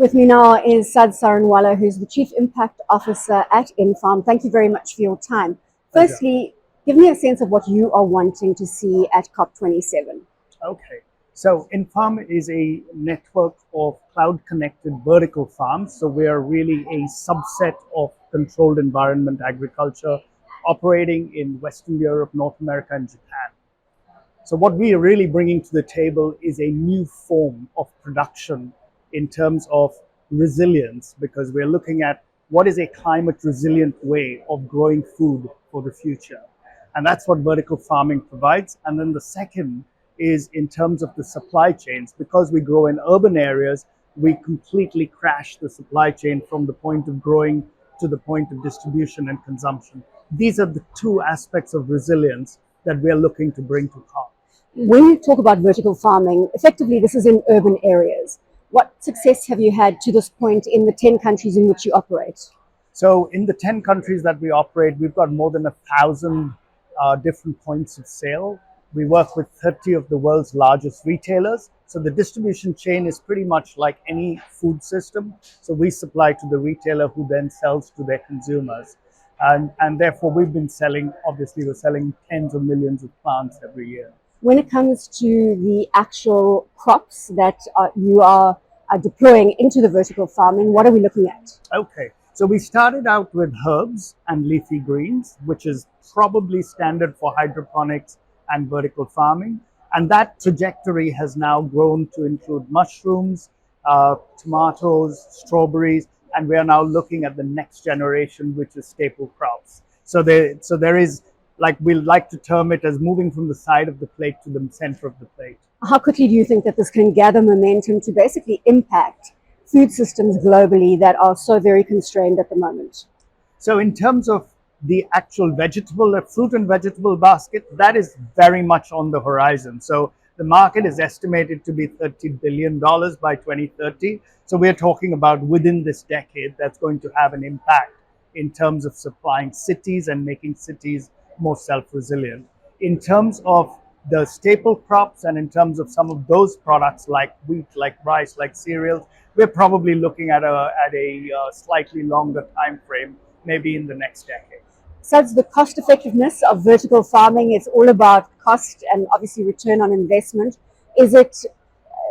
With me now is Suds Sarronwala, who's the Chief Impact Officer at Infarm. Thank you very much for your time. Pleasure. Firstly, give me a sense of what you are wanting to see at COP27. Okay. So Infarm is a network of cloud-connected vertical farms. So we are really a subset of controlled environment agriculture operating in Western Europe, North America, and Japan. So what we are really bringing to the table is a new form of production in terms of resilience, because we're looking at what is a climate resilient way of growing food for the future. And that's what vertical farming provides. And then the second is in terms of the supply chains. Because we grow in urban areas, we completely crash the supply chain from the point of growing to the point of distribution and consumption. These are the two aspects of resilience that we're looking to bring to COP. When you talk about vertical farming, effectively this is in urban areas. What success have you had to this point in the 10 countries in which you operate? So in the 10 countries that we operate, we've got more than 1,000 different points of sale. We work with 30 of the world's largest retailers. So the distribution chain is pretty much like any food system. So we supply to the retailer who then sells to their consumers. And therefore we've been selling, obviously we're selling tens of millions of plants every year. When it comes to the actual crops that you are deploying into the vertical farming, what are we looking at? Okay, so we started out with herbs and leafy greens, which is probably standard for hydroponics and vertical farming. And that trajectory has now grown to include mushrooms, tomatoes, strawberries, and we are now looking at the next generation, which is staple crops. So there is, like we like to term it, as moving from the side of the plate to the center of the plate. How quickly do you think that this can gather momentum to basically impact food systems globally that are so very constrained at the moment? So in terms of the actual vegetable, fruit and vegetable basket, that is very much on the horizon. So the market is estimated to be $30 billion by 2030. So we're talking about within this decade that's going to have an impact in terms of supplying cities and making cities more self-resilient. In terms of the staple crops and in terms of some of those products like wheat, like rice, like cereals, we're probably looking at a slightly longer time frame, maybe in the next decade. Suds, the cost effectiveness of vertical farming, it's all about cost and obviously return on investment. Is it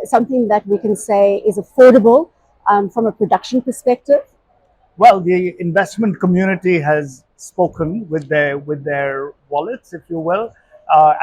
something that we can say is affordable from a production perspective? Well, the investment community has spoken with their wallets, if you will,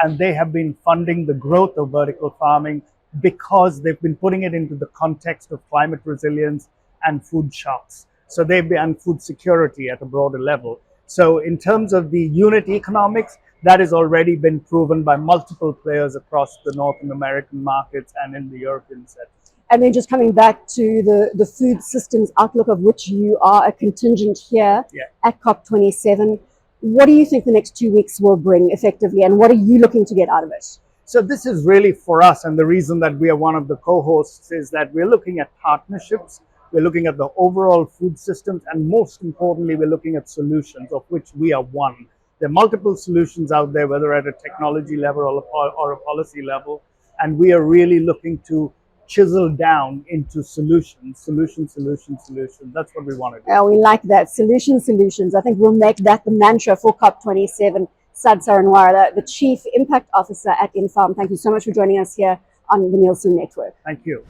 and they have been funding the growth of vertical farming because they've been putting it into the context of climate resilience and food shocks. So they've been food security at a broader level. So in terms of the unit economics, that has already been proven by multiple players across the North American markets and in the European set. And then just coming back to the food systems outlook, of which you are a contingent here at COP27, what do you think the next 2 weeks will bring effectively, and what are you looking to get out of it? So this is really for us, and the reason that we are one of the co-hosts is that we're looking at partnerships, we're looking at the overall food systems, and most importantly, we're looking at solutions, of which we are one. There are multiple solutions out there, whether at a technology level or a policy level, and we are really looking to chisel down into solutions. That's what we want to do. Oh, we like that. Solutions. I think we'll make that the mantra for COP27. Suds Sarronwala, the Chief Impact Officer at Infarm. Thank you so much for joining us here on the Nielsen Network. Thank you.